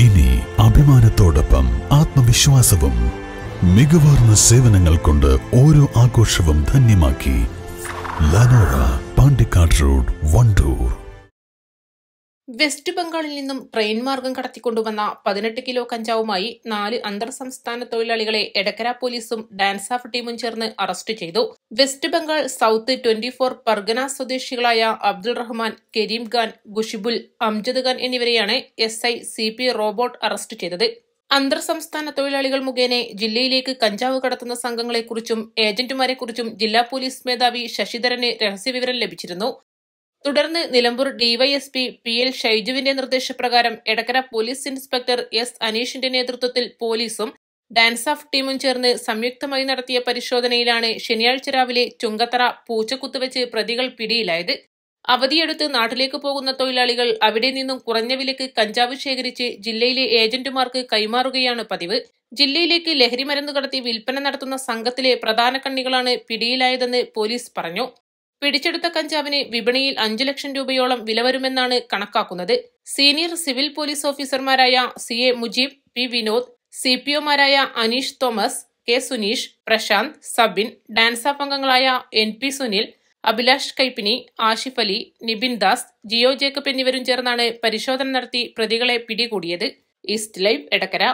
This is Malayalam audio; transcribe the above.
ഇനി അഭിമാനത്തോടൊപ്പം ആത്മവിശ്വാസവും. മികവാർന്ന സേവനങ്ങൾ കൊണ്ട് ഓരോ ആഘോഷവും ധന്യമാക്കി. ലനോറ, പാണ്ടിക്കാട് റോഡ്, വണ്ടൂർ. വെസ്റ്റ് ബംഗാളിൽ നിന്നും ട്രെയിൻ മാർഗം കടത്തിക്കൊണ്ടുവന്ന 18 കിലോ കഞ്ചാവുമായി 4 അന്തർ സംസ്ഥാന തൊഴിലാളികളെ എടക്കര പോലീസും ഡാൻസ് ഓഫ് ടീമും ചേർന്ന് അറസ്റ്റ് ചെയ്തു. വെസ്റ്റ് ബംഗാൾ സൗത്ത് 24 പർഗന സ്വദേശികളായ അബ്ദുൾ റഹ്മാൻ, കരീം ഖാൻ, ഗുഷിബുൽ, അംജദ് ഖാൻ എന്നിവരെയാണ് SI CP റോബോട്ട് അറസ്റ്റ് ചെയ്തത്. അന്തർ സംസ്ഥാന തൊഴിലാളികൾ മുഖേന ജില്ലയിലേക്ക് കഞ്ചാവ് കടത്തുന്ന സംഘങ്ങളെക്കുറിച്ചും ഏജന്റുമാരെക്കുറിച്ചും ജില്ലാ പോലീസ് മേധാവി ശശിധരന് രഹസ്യവിവരം ലഭിച്ചിരുന്നു. തുടർന്ന് നിലമ്പൂർ DYSP PL ഷൈജുവിന്റെ നിർദ്ദേശപ്രകാരം എടക്കര പോലീസ് ഇൻസ്പെക്ടർ S അനീഷിന്റെ നേതൃത്വത്തിൽ പോലീസും ഡാൻസ് ഓഫ് ടീമും ചേർന്ന് സംയുക്തമായി നടത്തിയ പരിശോധനയിലാണ് ശനിയാഴ്ച രാവിലെ ചുങ്കത്തറ പൂച്ചക്കുത്തുവെച്ച് പ്രതികൾ പിടിയിലായത്. അവധിയെടുത്ത് നാട്ടിലേക്ക് പോകുന്ന തൊഴിലാളികൾ അവിടെ നിന്നും കുറഞ്ഞ വിലയ്ക്ക് കഞ്ചാവ് ശേഖരിച്ച് ജില്ലയിലെ ഏജന്റുമാർക്ക് കൈമാറുകയാണ് പതിവ്. ജില്ലയിലേക്ക് ലഹരി മരുന്ന് കടത്തി വിൽപ്പന നടത്തുന്ന സംഘത്തിലെ പ്രധാന കണ്ണികളാണ് പിടിയിലായതെന്ന് പോലീസ് പറഞ്ഞു. പിടിച്ചെടുത്ത കഞ്ചാവിന് വിപണിയിൽ 5 ലക്ഷം രൂപയോളം വില വരുമെന്നാണ് കണക്കാക്കുന്നത്. സീനിയർ സിവിൽ പോലീസ് ഓഫീസർമാരായ CA മുജീബ്, P വിനോദ്, CPOമാരായ അനീഷ് തോമസ്, K സുനീഷ്, പ്രശാന്ത്, സബിൻ, ഡാൻസ് ഓഫ് അംഗങ്ങളായ NP സുനിൽ, അഭിലാഷ് കൈപ്പിനി, ആഷിഫ് അലി, നിബിൻ ദാസ്, ജിയോ ജേക്കബ് എന്നിവരും ചേർന്നാണ് പരിശോധന നടത്തി പ്രതികളെ പിടികൂടിയത്. East live, Edakkara.